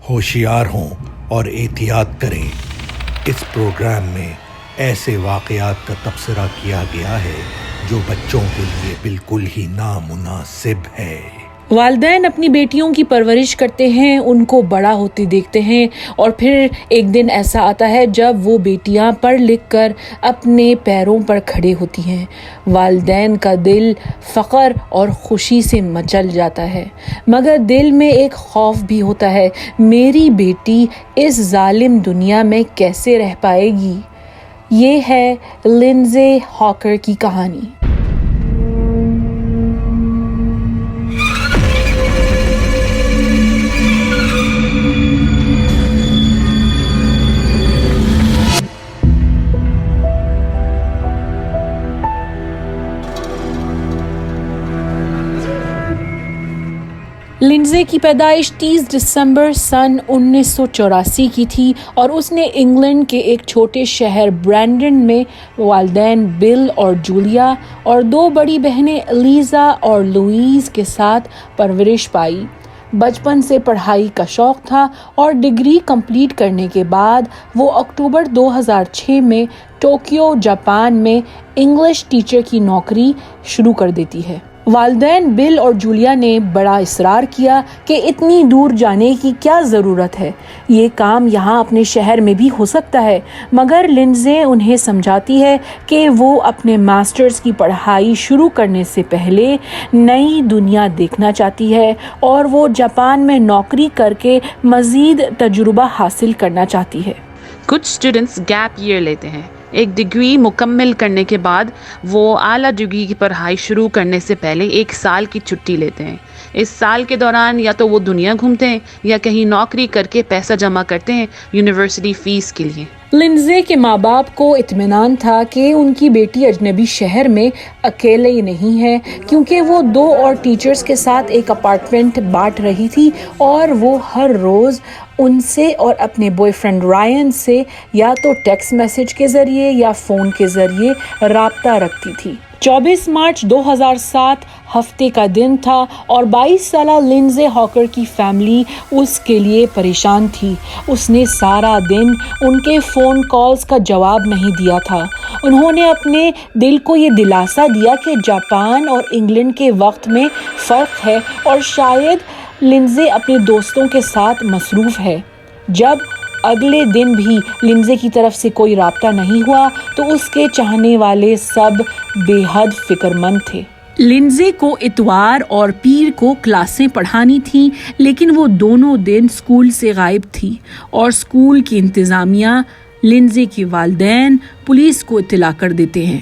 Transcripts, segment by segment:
ہوشیار ہوں اور احتیاط کریں۔ اس پروگرام میں ایسے واقعات کا تبصرہ کیا گیا ہے جو بچوں کے لیے بالکل ہی نامناسب ہے۔ والدین اپنی بیٹیوں کی پرورش کرتے ہیں، ان کو بڑا ہوتے دیکھتے ہیں، اور پھر ایک دن ایسا آتا ہے جب وہ بیٹیاں پڑھ لکھ کر اپنے پیروں پر کھڑے ہوتی ہیں۔ والدین کا دل فخر اور خوشی سے مچل جاتا ہے، مگر دل میں ایک خوف بھی ہوتا ہے، میری بیٹی اس ظالم دنیا میں کیسے رہ پائے گی؟ یہ ہے لنزے ہاکر کی کہانی۔ لنزے کی پیدائش 30 دسمبر سن 1984 کی تھی اور اس نے انگلینڈ کے ایک چھوٹے شہر برینڈن میں والدین بل اور جولیا اور 2 بڑی بہنیں ایلیزا اور لوئیز کے ساتھ پرورش پائی۔ بچپن سے پڑھائی کا شوق تھا اور ڈگری کمپلیٹ کرنے کے بعد وہ اکتوبر 2006 میں ٹوکیو، جاپان میں انگلش ٹیچر کی نوکری شروع کر دیتی ہے۔ والدین بل اور جولیا نے بڑا اصرار کیا کہ اتنی دور جانے کی کیا ضرورت ہے، یہ کام یہاں اپنے شہر میں بھی ہو سکتا ہے، مگر لنزے انہیں سمجھاتی ہے کہ وہ اپنے ماسٹرز کی پڑھائی شروع کرنے سے پہلے نئی دنیا دیکھنا چاہتی ہے اور وہ جاپان میں نوکری کر کے مزید تجربہ حاصل کرنا چاہتی ہے۔ کچھ اسٹوڈنٹس گیپ ایئر لیتے ہیں۔ ایک ڈگری مکمل کرنے کے بعد وہ اعلیٰ ڈگری کی پڑھائی شروع کرنے سے پہلے 1 سال کی چھٹی لیتے ہیں۔ اس سال کے دوران یا تو وہ دنیا گھومتے ہیں یا کہیں نوکری کر کے پیسہ جمع کرتے ہیں یونیورسٹی فیس کے لیے۔ لنزے کے ماں باپ کو اطمینان تھا کہ ان کی بیٹی اجنبی شہر میں اکیلے ہی نہیں ہے، کیونکہ وہ 2 اور ٹیچرز کے ساتھ ایک اپارٹمنٹ بانٹ رہی تھی اور وہ ہر روز ان سے اور اپنے بوائے فرینڈ رائن سے یا تو ٹیکسٹ میسج کے ذریعے یا فون کے ذریعے رابطہ رکھتی تھی۔ 24 مارچ 2007 ہفتے کا دن تھا اور 22 سالہ لنزے ہاکر کی فیملی اس کے لیے پریشان تھی۔ اس نے سارا دن ان کے فون کالز کا جواب نہیں دیا تھا۔ انہوں نے اپنے دل کو یہ دلاسا دیا کہ جاپان اور انگلینڈ کے وقت میں فرق ہے اور شاید لنزے اپنے دوستوں کے ساتھ مصروف ہے۔ جب اگلے دن بھی لنزے کی طرف سے کوئی رابطہ نہیں ہوا تو اس کے چاہنے والے سب بے حد فکر مند تھے۔ لنزے کو اتوار اور پیر کو کلاسیں پڑھانی تھیں، لیکن وہ دونوں دن اسکول سے غائب تھی اور اسکول کی انتظامیہ لنزے کے والدین پولیس کو اطلاع کر دیتے ہیں۔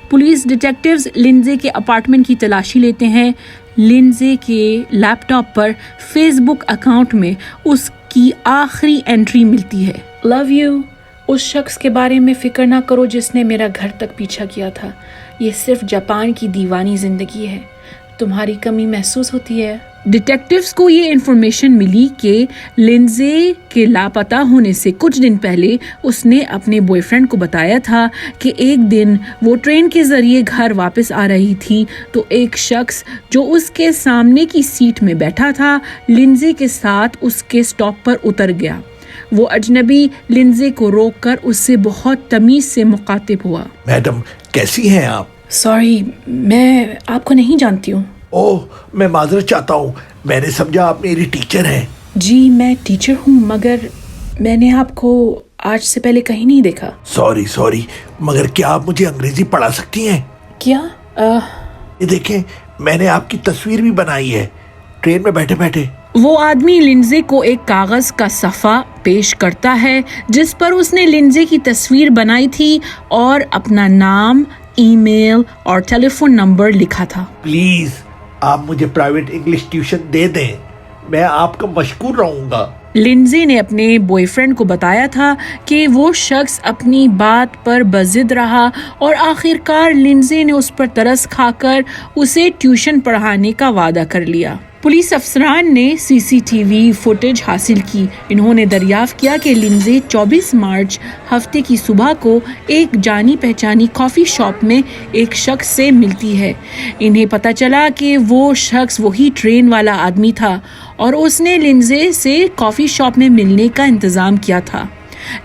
پولیس ڈیٹیکٹیوز لنزے کے اپارٹمنٹ کی تلاشی لیتے ہیں۔ لنزے کے لیپ ٹاپ پر فیس بک اکاؤنٹ میں اس کی آخری انٹری ملتی ہے، لو یو، اس شخص کے بارے میں فکر نہ کرو جس نے میرا گھر تک پیچھا کیا تھا، یہ صرف جاپان کی دیوانی زندگی ہے، تمہاری کمی محسوس ہوتی ہے۔ ڈیٹیکٹیوز کو یہ انفارمیشن ملی کہ لنزے کے لاپتہ ہونے سے کچھ دن پہلے اس نے اپنے بوائے فرینڈ کو بتایا تھا کہ ایک دن وہ ٹرین کے ذریعے گھر واپس آ رہی تھی تو ایک شخص جو اس کے سامنے کی سیٹ میں بیٹھا تھا لنزے کے ساتھ اس کے اسٹاپ پر اتر گیا۔ وہ اجنبی لنزے کو روک کر اس سے بہت تمیز سے مخاطب ہوا۔ میڈم کیسی ہیں آپ؟ سوری، میں آپ کو نہیں جانتی ہوں۔ اوہ، میں معذرت چاہتا ہوں، میں نے سمجھا آپ میری ٹیچر ہیں۔ جی میں ٹیچر ہوں، مگر میں نے آپ کو آج سے پہلے کہیں نہیں دیکھا۔ سوری، مگر کیا آپ مجھے انگریزی پڑھا سکتی ہیں؟ کیا؟ یہ دیکھیں، میں نے آپ کی تصویر بھی بنائی ہے ٹرین میں بیٹھے بیٹھے۔ وہ آدمی لنزے کو ایک کاغذ کا صفحہ پیش کرتا ہے جس پر اس نے لنزے کی تصویر بنائی تھی اور اپنا نام، ای میل اور ٹیلی فون نمبر لکھا تھا۔ پلیز آپ مجھے پرائیویٹ انگلش ٹیوشن دے دیں، میں آپ کا مشکور رہوں گا۔ لنزے نے اپنے بوائے فرینڈ کو بتایا تھا کہ وہ شخص اپنی بات پر بضد رہا اور آخر کار لنزے نے اس پر ترس کھا کر اسے ٹیوشن پڑھانے کا وعدہ کر لیا۔ पुलिस अफसरान ने CCTV फुटेज हासिल की। इन्होंने दरियाफ्त किया कि लिंजे 24 मार्च हफ्ते की सुबह को एक जानी पहचानी कॉफ़ी शॉप में एक शख्स से मिलती है। इन्हें पता चला कि वो शख्स वही ट्रेन वाला आदमी था और उसने लिंजे से कॉफ़ी शॉप में मिलने का इंतज़ाम किया था।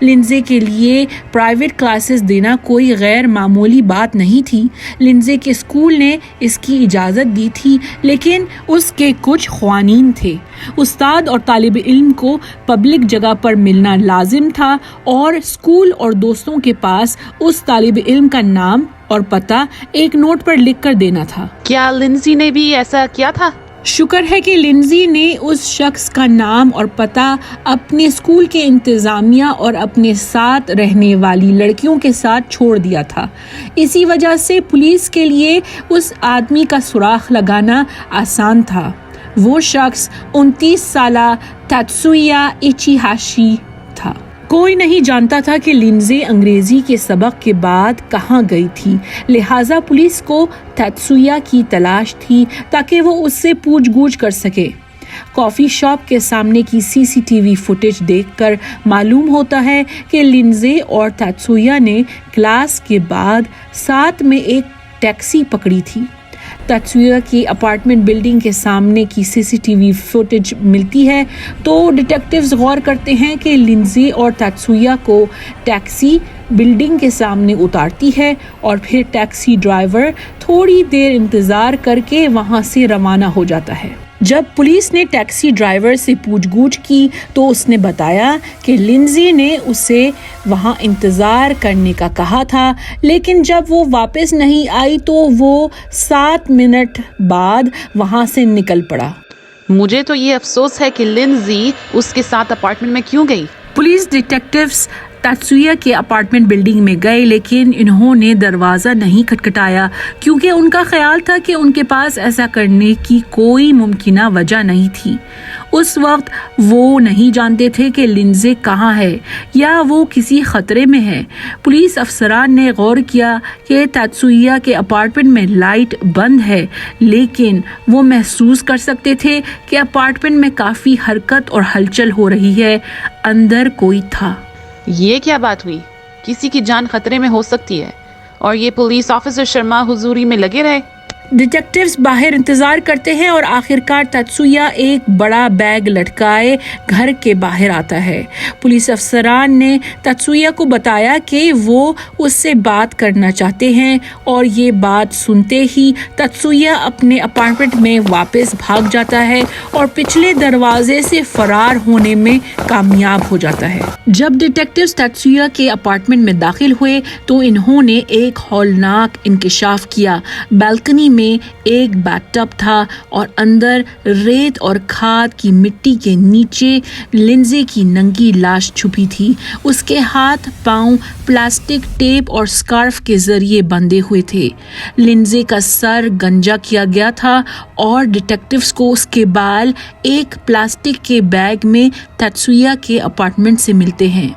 लिंजे के लिए प्राइवेट क्लासेस देना कोई गैर मामूली बात नहीं थी। लिंजे के स्कूल ने इसकी इजाज़त दी थी, लेकिन उसके कुछ क़वानीन थे। उस्ताद और तालिब इल्म को पब्लिक जगह पर मिलना लाजिम था और स्कूल और दोस्तों के पास उस तालिब इल्म का नाम और पता एक नोट पर लिख कर देना था। क्या लिंजी ने भी ऐसा किया था? शुक्र है कि लिंजी ने उस शख्स का नाम और पता अपने स्कूल के इंतज़ामिया और अपने साथ रहने वाली लड़कियों के साथ छोड़ दिया था। इसी वजह से पुलिस के लिए उस आदमी का सुराग लगाना आसान था। वो शख्स 29 साला तात्सुया इचिहाशी था। कोई नहीं जानता था कि लिंजे अंग्रेजी के सबक के बाद कहाँ गई थी, लिहाजा पुलिस को तात्सुया की तलाश थी ताकि वो उससे पूछगछ कर सके। कॉफ़ी शॉप के सामने की CCTV फुटेज देखकर मालूम होता है कि लिंजे और तात्सुया ने क्लास के बाद साथ में एक टैक्सी पकड़ी थी। तात्सुया की अपार्टमेंट बिल्डिंग के सामने की CCTV फुटेज मिलती है तो डिटेक्टिव्स गौर करते हैं कि लिंजे और तात्सुया को टैक्सी बिल्डिंग के सामने उतारती है और फिर टैक्सी ड्राइवर थोड़ी देर इंतज़ार करके वहाँ से रवाना हो जाता है। जब पुलिस ने टैक्सी ड्राइवर से पूछगछ की तो उसने बताया कि लिंजी ने उसे वहाँ इंतज़ार करने का कहा था, लेकिन जब वो वापस नहीं आई तो वो 7 मिनट बाद वहाँ से निकल पड़ा। मुझे तो ये अफसोस है कि लिंजी उसके साथ अपार्टमेंट में क्यों गई। पुलिस डिटेक्टिव्स तात्सुया के अपार्टमेंट बिल्डिंग में गए, लेकिन इन्होंने दरवाज़ा नहीं खटखटाया क्योंकि उनका ख्याल था कि उनके पास ऐसा करने की कोई मुमकिना वजह नहीं थी। उस वक्त वो नहीं जानते थे कि लिंजे कहाँ है या वो किसी ख़तरे में है। पुलिस अफसरान ने गौर किया कि तात्सुया के अपार्टमेंट में लाइट बंद है, लेकिन वो महसूस कर सकते थे कि अपार्टमेंट में काफ़ी हरकत और हलचल हो रही है। अंदर कोई था। ये क्या बात हुई? किसी की जान खतरे में हो सकती है और ये पुलिस ऑफिसर शर्मा हुजूरी में लगे रहे। डिटेक्टिव्स बाहर इंतजार करते हैं और आखिरकार तात्सुया एक बड़ा बैग लटकाए घर के बाहर आता है। पुलिस अफसरान ने तात्सुया को बताया कि वो उससे बात करना चाहते हैं और ये बात सुनते ही तात्सुया अपने अपार्टमेंट में वापस भाग जाता है और पिछले दरवाजे से फरार होने में कामयाब हो जाता है। जब डिटेक्टिव्स तात्सुया के अपार्टमेंट में दाखिल हुए तो इन्होंने एक हौलनाक इंकिशाफ किया। बालकनी में एक बैथटब था और अंदर रेत और खाद की मिट्टी के नीचे लिंजे की नंगी लाश छुपी थी। उसके हाथ पांव प्लास्टिक टेप और स्कार्फ के जरिए बंधे हुए थे। लिंजे का सर गंजा किया गया था और डिटेक्टिव्स को उसके बाल एक प्लास्टिक के बैग में तात्सुया के अपार्टमेंट से मिलते हैं।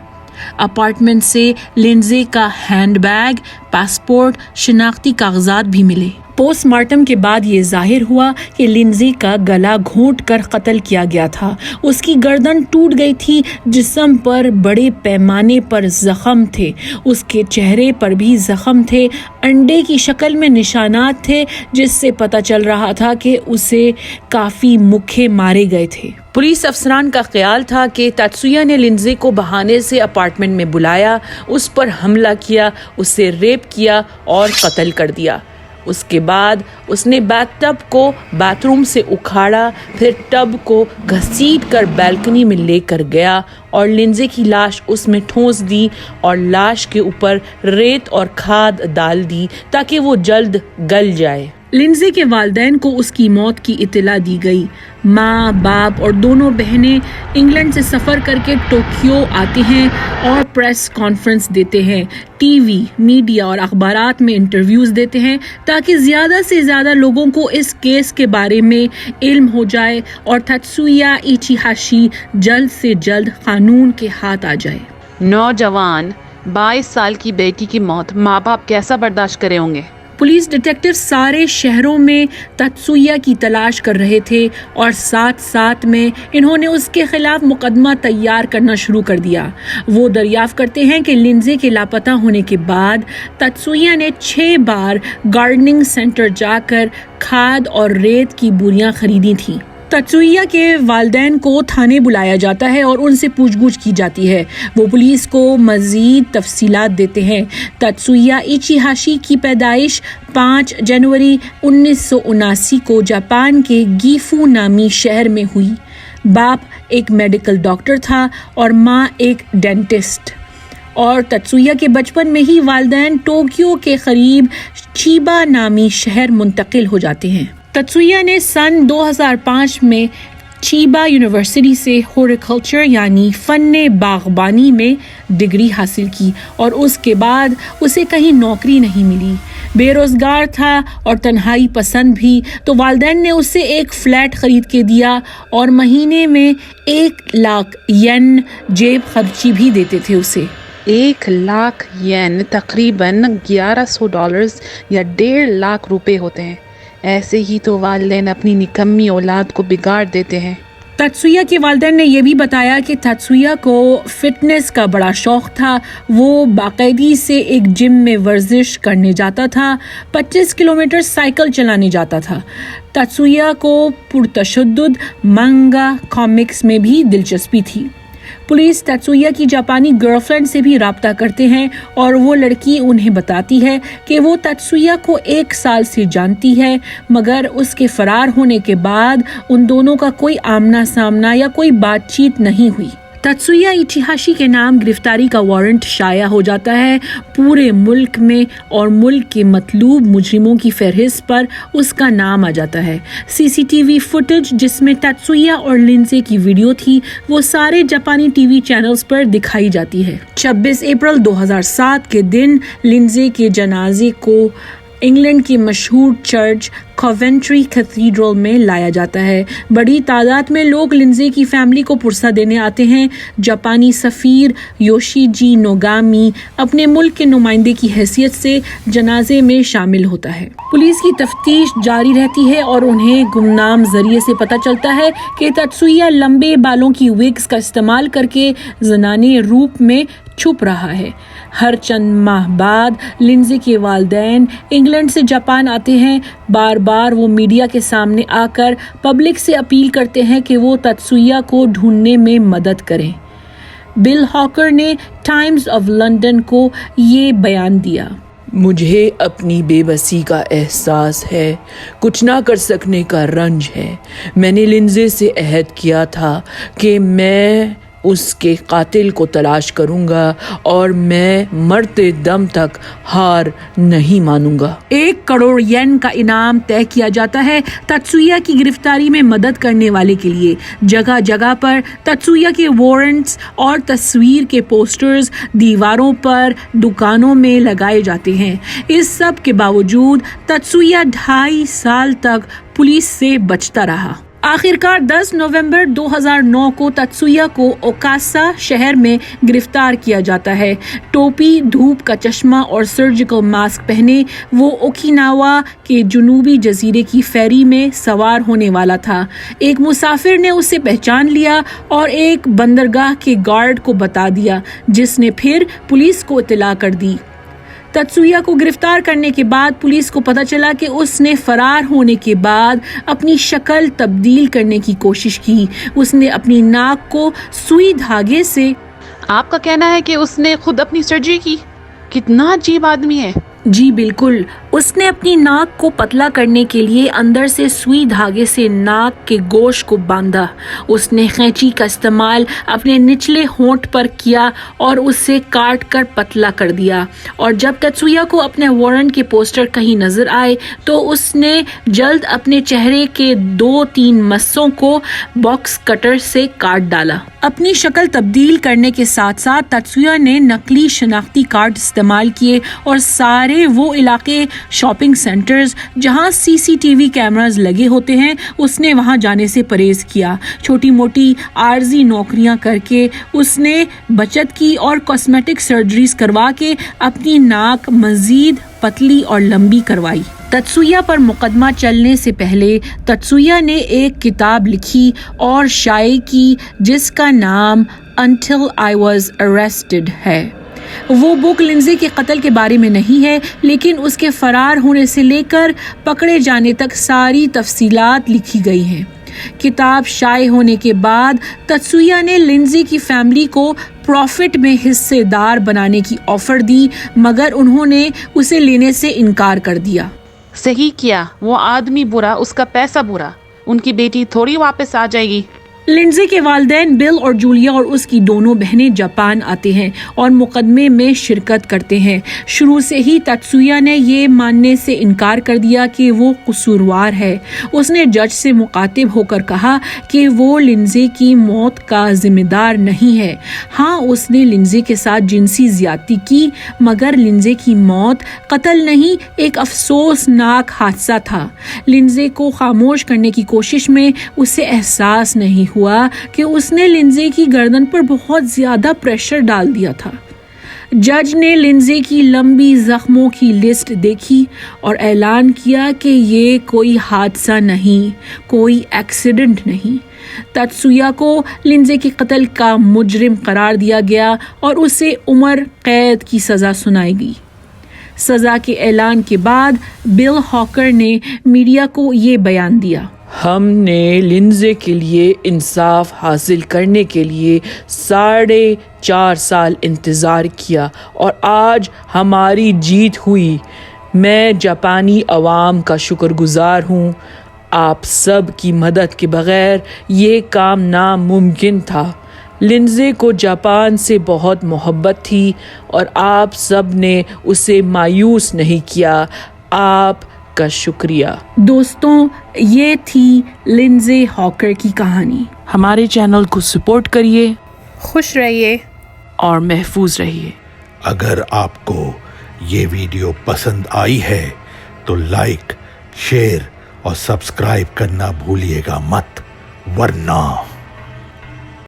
अपार्टमेंट से लिंजे का हैंडबैग, पासपोर्ट, शिनाख्ती कागजात भी मिले। पोस्टमार्टम के बाद ये जाहिर हुआ कि लिंजी का गला घोंट कर कत्ल किया गया था। उसकी गर्दन टूट गई थी, जिस्म पर बड़े पैमाने पर जख्म थे, उसके चेहरे पर भी जख्म थे, अंडे की शक्ल में निशानात थे जिससे पता चल रहा था कि उसे काफ़ी मुक्के मारे गए थे। पुलिस अफसरान का ख्याल था कि तात्सुया ने लिंजी को बहाने से अपार्टमेंट में बुलाया, उस पर हमला किया, उसे रेप किया और कत्ल कर दिया। उसके बाद उसने बैथटब को बाथरूम से उखाड़ा, फिर टब को घसीट कर बालकनी में लेकर गया और लिंजे की लाश उसमें ठोंस दी और लाश के ऊपर रेत और खाद डाल दी ताकि वो जल्द गल जाए। लिंजे के वालिदैन को उसकी मौत की इत्तला दी गई। माँ, बाप और दोनों बहनें इंग्लैंड से सफ़र करके टोक्यो आते हैं और प्रेस कॉन्फ्रेंस देते हैं, टीवी, मीडिया और अखबारात में इंटरव्यूज़ देते हैं ताकि ज़्यादा से ज़्यादा लोगों को इस केस के बारे में इल्म हो जाए और तात्सुया इचिहाशी जल्द से जल्द कानून के हाथ आ जाए। नौजवान 22 साल की बेटी की मौत माँ बाप कैसा बर्दाश्त करे होंगे। पुलिस डिटेक्टिव सारे शहरों में तत्सुया की तलाश कर रहे थे और साथ साथ में इन्होंने उसके खिलाफ मुकदमा तैयार करना शुरू कर दिया। वो दरियाफ्त करते हैं कि लिंजे के लापता होने के बाद तत्सुया ने 6 बार गार्डनिंग सेंटर जाकर खाद और रेत की बोरियां खरीदी थीं। तत्सुया के वालिदैन को थाने बुलाया जाता है और उनसे पूछगछ की जाती है। वो पुलिस को मज़ीद तफसीलात देते हैं। तत्सुया इचिहाशी की पैदाइश 5 जनवरी 1979 को जापान के गीफू नामी शहर में हुई। बाप एक मेडिकल डॉक्टर था और माँ एक डेंटिस्ट। और तत्सुया के बचपन में ही वालिदैन टोक्यो के करीब चीबा नामी शहर मुंतकिल हो जाते हैं। तत्सुया ने सन 2005 में चीबा यूनिवर्सिटी से हॉर्टिकल्चर यानी फन्ने बागबानी में डिग्री हासिल की और उसके बाद उसे कहीं नौकरी नहीं मिली। बेरोज़गार था और तन्हाई पसंद भी, तो वालिदैन ने उसे एक फ्लैट ख़रीद के दिया और महीने में 1 लाख येन जेब खर्ची भी देते थे उसे। 1 लाख येन तकरीबन $1100 या 1.5 लाख रुपए होते हैं। ऐसे ही तो वालिदैन अपनी निकम्मी औलाद को बिगाड़ देते हैं। तत्सुया के वालिदैन ने यह भी बताया कि तत्सुया को फिटनेस का बड़ा शौक़ था। वो बाकायदी से एक जिम में वर्जिश करने जाता था, 25 किलोमीटर साइकिल चलाने जाता था। तत्सुया को पुरतशद्दुद मंगा कॉमिक्स में भी दिलचस्पी थी। पुलिस तत्सुया की जापानी गर्लफ्रेंड से भी राब्ता करते हैं और वो लड़की उन्हें बताती है कि वो तत्सुया को 1 साल से जानती है, मगर उसके फरार होने के बाद उन दोनों का कोई आमना सामना या कोई बातचीत नहीं हुई। तत्सुया इचिहाशी के नाम गिरफ्तारी का वारंट शाया हो जाता है पूरे मुल्क में और मुल्क के मतलूब मुजरिमों की फहरिस्त पर उसका नाम आ जाता है। सीसीटीवी फुटेज जिसमें तत्सुया और लिंजे की वीडियो थी वो सारे जापानी टीवी चैनल्स पर दिखाई जाती है। 26 अप्रैल 2007 के दिन लिंजे के जनाजे को इंग्लैंड की मशहूर चर्च कॉवेंट्री कैथीड्रल में लाया जाता है। बड़ी तादाद में लोग लिंजे की फैमिली को पुरसा देने आते हैं। जापानी सफ़ीर योशीजी नोगामी अपने मुल्क के नुमाइंदे की हैसियत से जनाजे में शामिल होता है। पुलिस की तफ्तीश जारी रहती है और उन्हें गुमनाम जरिए से पता चलता है कि तत्सुया लंबे बालों की विग्स का इस्तेमाल करके ज़नाने रूप में छुप रहा है। हर चंद माह बाद लिंजे के वालिदैन इंग्लैंड से जापान आते हैं। बार बार वो मीडिया के सामने आकर पब्लिक से अपील करते हैं कि वो तत्सुया को ढूंढने में मदद करें। बिल हॉकर ने टाइम्स ऑफ लंदन को ये बयान दिया। मुझे अपनी बेबसी का एहसास है, कुछ ना कर सकने का रंज है। मैंने लिंजे से अहद किया था कि मैं उसके कातिल को तलाश करूंगा और मैं मरते दम तक हार नहीं मानूंगा। 1 करोड़ येन का इनाम तय किया जाता है तत्सुया की गिरफ्तारी में मदद करने वाले के लिए। जगह जगह पर तत्सुया के वारंट्स और तस्वीर के पोस्टर्स दीवारों पर, दुकानों में लगाए जाते हैं। इस सब के बावजूद तत्सुया 2.5 साल तक पुलिस से बचता रहा। आखिरकार 10 नवंबर 2009 को तत्सुया को ओकासा शहर में गिरफ्तार किया जाता है। टोपी, धूप का चश्मा और सर्जिकल मास्क पहने वो ओकिनावा के जुनूबी जजीरे की फेरी में सवार होने वाला था। एक मुसाफिर ने उसे पहचान लिया और एक बंदरगाह के गार्ड को बता दिया, जिसने फिर पुलिस को इत्तला कर दी। तत्सुया को गिरफ्तार करने के बाद पुलिस को पता चला कि उसने फरार होने के बाद अपनी शक्ल तब्दील करने की कोशिश की। उसने अपनी नाक को सुई धागे से। आपका कहना है कि उसने खुद अपनी सर्जरी की? कितना अजीब आदमी है। जी बिल्कुल, उसने अपनी नाक को पतला करने के लिए अंदर से सुई धागे से नाक के गोश्त को बांधा। उसने कैंची का इस्तेमाल अपने निचले होंठ पर किया और उसे काट कर पतला कर दिया। और जब तत्सुया को अपने वारंट के पोस्टर कहीं नजर आए तो उसने जल्द अपने चेहरे के 2-3 मस्सों को बॉक्स कटर से काट डाला। अपनी शक्ल तब्दील करने के साथ साथ तत्सुया ने नकली शनाख्ती कार्ड इस्तेमाल किए और सारे वो इलाके, शॉपिंग सेंटर्स जहां सीसीटीवी कैमरास लगे होते हैं, उसने वहां जाने से परहेज किया। छोटी मोटी आर्जी नौकरियां करके उसने बचत की और कॉस्मेटिक सर्जरीज करवा के अपनी नाक मजीद पतली और लंबी करवाई। तत्सुया पर मुकदमा चलने से पहले तत्सुया ने एक किताब लिखी और शाये की जिसका नाम Until I Was Arrested है। वो बुक लिंजे के कत्ल के बारे में नहीं है, लेकिन उसके फरार होने से लेकर पकड़े जाने तक सारी तफसीलात लिखी गई हैं। किताब शाये होने के बाद तत्सुया ने लिंजे की फैमिली को प्रॉफिट में हिस्सेदार बनाने की ऑफर दी, मगर उन्होंने उसे लेने से इनकार कर दिया। सही किया, वो आदमी बुरा, उसका पैसा बुरा। उनकी बेटी थोड़ी वापस आ जाएगी। लिंजे के वालिदैन बिल और जूलिया और उसकी दोनों बहनें जापान आते हैं और मुकदमे में शिरकत करते हैं। शुरू से ही तत्सुया ने ये मानने से इनकार कर दिया कि वो कसूरवार है। उसने जज से मुखातिब होकर कहा कि वो लिंजे की मौत का जिम्मेदार नहीं है। हाँ, उसने लिंजे के साथ जिनसी ज्यादती की, मगर लिंजे की मौत कत्ल नहीं, एक अफसोसनाक हादसा था। लिंजे को खामोश करने की कोशिश में उसे एहसास नहीं हुआ कि उसने लिंजे की गर्दन पर बहुत ज्यादा प्रेशर डाल दिया था। जज ने लिंजे की लंबी जख्मों की लिस्ट देखी और ऐलान किया कि ये कोई हादसा नहीं, कोई एक्सीडेंट नहीं। तत्सुया को लिंजे के कत्ल का मुजरिम करार दिया गया और उसे उम्र कैद की सज़ा सुनाई गई। सज़ा के ऐलान के बाद बिल हॉकर ने मीडिया को ये बयान दिया। हमने लिंजे के लिए इंसाफ हासिल करने के लिए 4.5 साल इंतज़ार किया और आज हमारी जीत हुई। मैं जापानी अवाम का शुक्रगुजार हूँ। आप सब की मदद के बगैर ये काम नामुमकिन था। लिंजे को जापान से बहुत मोहब्बत थी और आप सब ने उसे मायूस नहीं किया। आप का शुक्रिया। दोस्तों, ये थी लिंजे हॉकर की कहानी। हमारे चैनल को सपोर्ट करिए, खुश रहिए और महफूज रहिए। अगर आपको ये वीडियो पसंद आई है तो लाइक, शेयर और सब्सक्राइब करना भूलिएगा मत, वरना